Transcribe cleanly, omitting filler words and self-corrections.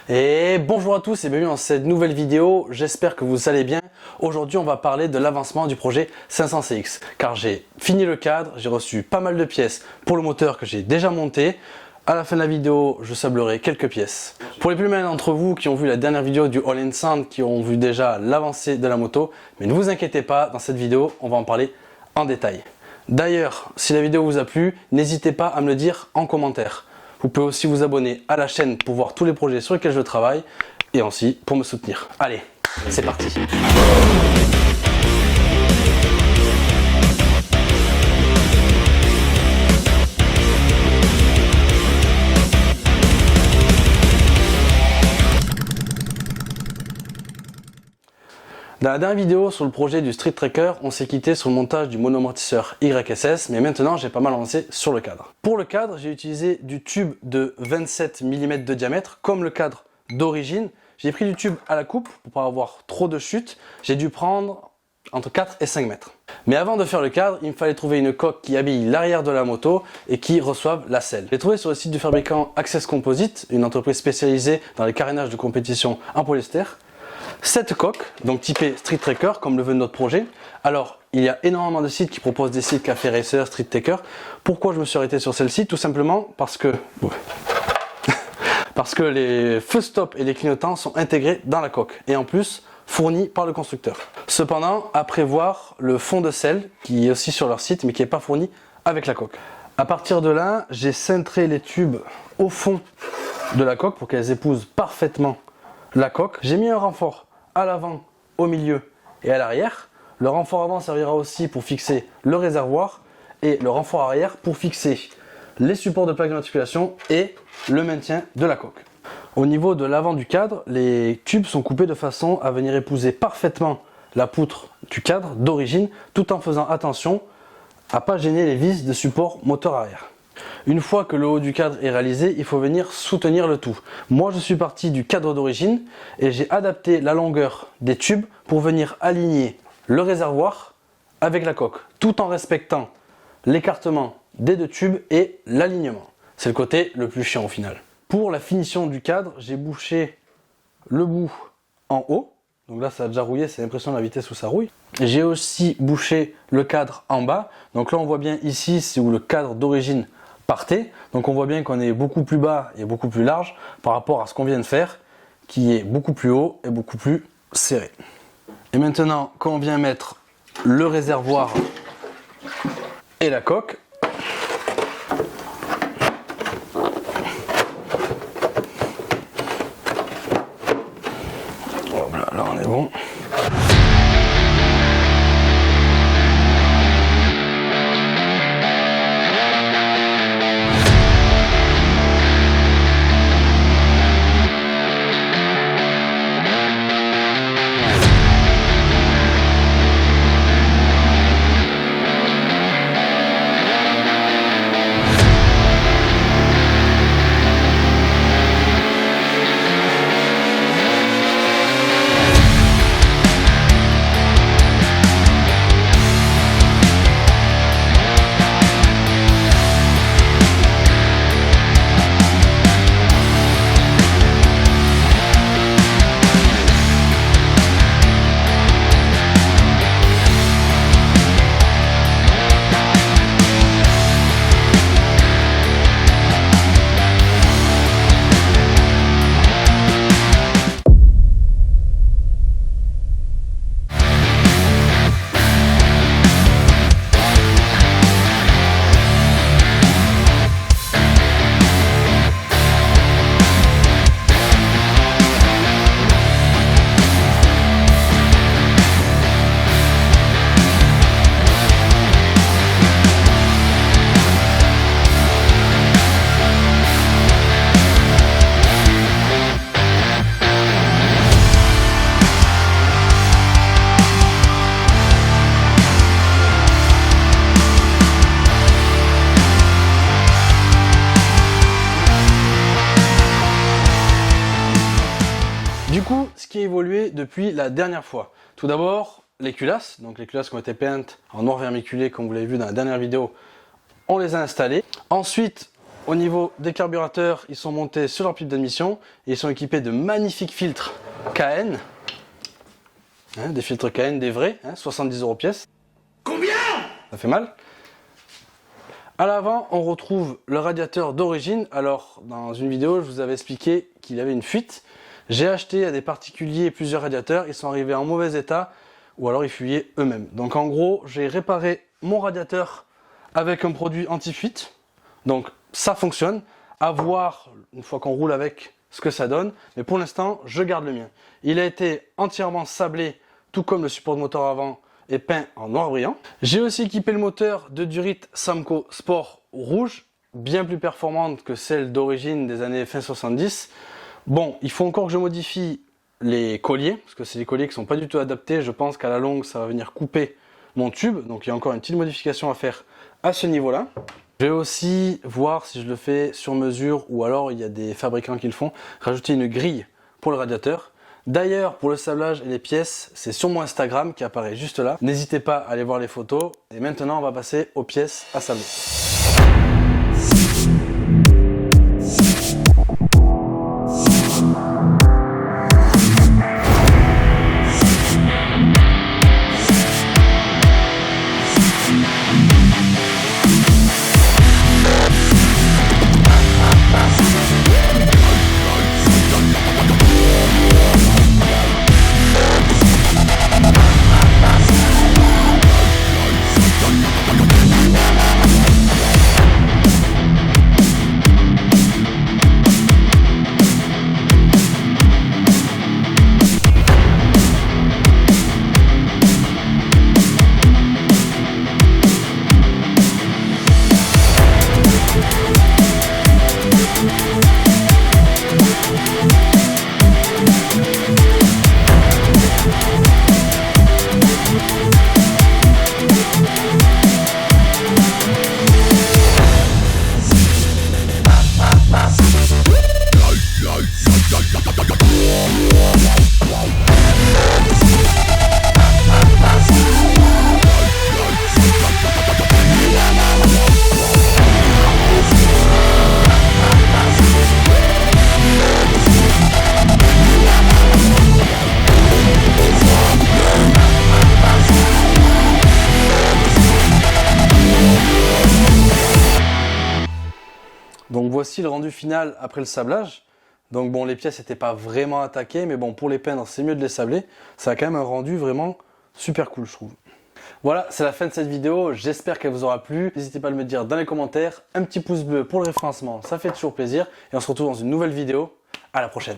Et bonjour à tous et bienvenue dans cette nouvelle vidéo, j'espère que vous allez bien. Aujourd'hui on va parler de l'avancement du projet 500CX car j'ai fini le cadre, j'ai reçu pas mal de pièces pour le moteur que j'ai déjà monté. À la fin de la vidéo, je sablerai quelques pièces. Pour les plus malins d'entre vous qui ont vu la dernière vidéo du All in Sound, qui ont vu déjà l'avancée de la moto, mais ne vous inquiétez pas, dans cette vidéo, on va en parler en détail. D'ailleurs, si la vidéo vous a plu, n'hésitez pas à me le dire en commentaire. Vous pouvez aussi vous abonner à la chaîne pour voir tous les projets sur lesquels je travaille et aussi pour me soutenir. Allez, c'est parti! Dans la dernière vidéo sur le projet du Street Tracker, on s'est quitté sur le montage du monoamortisseur YSS, mais maintenant j'ai pas mal avancé sur le cadre. Pour le cadre, j'ai utilisé du tube de 27 mm de diamètre, comme le cadre d'origine. J'ai pris du tube à la coupe pour pas avoir trop de chute. J'ai dû prendre entre 4 et 5 mètres. Mais avant de faire le cadre, il me fallait trouver une coque qui habille l'arrière de la moto et qui reçoive la selle. J'ai trouvé sur le site du fabricant Access Composite, une entreprise spécialisée dans les carénages de compétition en polyester, cette coque, donc typée Street Tracker, comme le veut notre projet. Alors, il y a énormément de sites qui proposent des sites Café Racer, Street Tracker. Pourquoi je me suis arrêté sur celle-ci? Tout simplement parce que les feux stop et les clignotants sont intégrés dans la coque et en plus fournis par le constructeur. Cependant, à prévoir le fond de selle qui est aussi sur leur site mais qui n'est pas fourni avec la coque. À partir de là, j'ai cintré les tubes au fond de la coque pour qu'elles épousent parfaitement la coque. J'ai mis un renfort à l'avant, au milieu et à l'arrière. Le renfort avant servira aussi pour fixer le réservoir et le renfort arrière pour fixer les supports de plaques d'immatriculation et le maintien de la coque. Au niveau de l'avant du cadre, les tubes sont coupés de façon à venir épouser parfaitement la poutre du cadre d'origine tout en faisant attention à ne pas gêner les vis de support moteur arrière. Une fois que le haut du cadre est réalisé, il faut venir soutenir le tout. Moi je suis parti du cadre d'origine et j'ai adapté la longueur des tubes pour venir aligner le réservoir avec la coque, tout en respectant l'écartement des deux tubes et l'alignement. C'est le côté le plus chiant au final. Pour la finition du cadre, j'ai bouché le bout en haut. Donc là ça a déjà rouillé, c'est l'impression de la vitesse où ça rouille. J'ai aussi bouché le cadre en bas. Donc là on voit bien ici, c'est où le cadre d'origine partait. Donc on voit bien qu'on est beaucoup plus bas et beaucoup plus large par rapport à ce qu'on vient de faire, qui est beaucoup plus haut et beaucoup plus serré. Et maintenant, quand on vient mettre le réservoir et la coque, voilà, là on est bon. Du coup, ce qui a évolué depuis la dernière fois. Tout d'abord, les culasses. Donc les culasses qui ont été peintes en noir vermiculé, comme vous l'avez vu dans la dernière vidéo, on les a installées. Ensuite, Au niveau des carburateurs, ils sont montés sur leur pipe d'admission et ils sont équipés de magnifiques filtres KN. Hein, des filtres KN, des vrais, hein, 70 € pièce. Combien? Ça fait mal. À l'avant, on retrouve le radiateur d'origine. Alors, dans une vidéo, je vous avais expliqué qu'il y avait une fuite. J'ai acheté à des particuliers plusieurs radiateurs. Ils sont arrivés en mauvais état ou alors ils fuyaient eux-mêmes. Donc, en gros, j'ai réparé mon radiateur avec un produit anti-fuite. Donc, ça fonctionne. À voir, une fois qu'on roule avec, ce que ça donne. Mais pour l'instant, je garde le mien. Il a été entièrement sablé, tout comme le support de moteur avant est peint en noir brillant. J'ai aussi équipé le moteur de Durit Samco Sport rouge, bien plus performante que celle d'origine des années fin 70. Bon, il faut encore que je modifie les colliers, parce que c'est des colliers qui sont pas du tout adaptés. Je pense qu'à la longue, ça va venir couper mon tube. Donc il y a encore une petite modification à faire à ce niveau-là. Je vais aussi voir si je le fais sur mesure ou alors il y a des fabricants qui le font, rajouter une grille pour le radiateur. D'ailleurs, pour le sablage et les pièces, c'est sur mon Instagram qui apparaît juste là. N'hésitez pas à aller voir les photos. Et maintenant, on va passer aux pièces à sabler. Donc voici le rendu final après le sablage. Donc bon, les pièces n'étaient pas vraiment attaquées, mais bon, pour les peindre, c'est mieux de les sabler. Ça a quand même un rendu vraiment super cool, je trouve. Voilà, c'est la fin de cette vidéo. J'espère qu'elle vous aura plu. N'hésitez pas à me dire dans les commentaires. Un petit pouce bleu pour le référencement, ça fait toujours plaisir. Et on se retrouve dans une nouvelle vidéo. À la prochaine.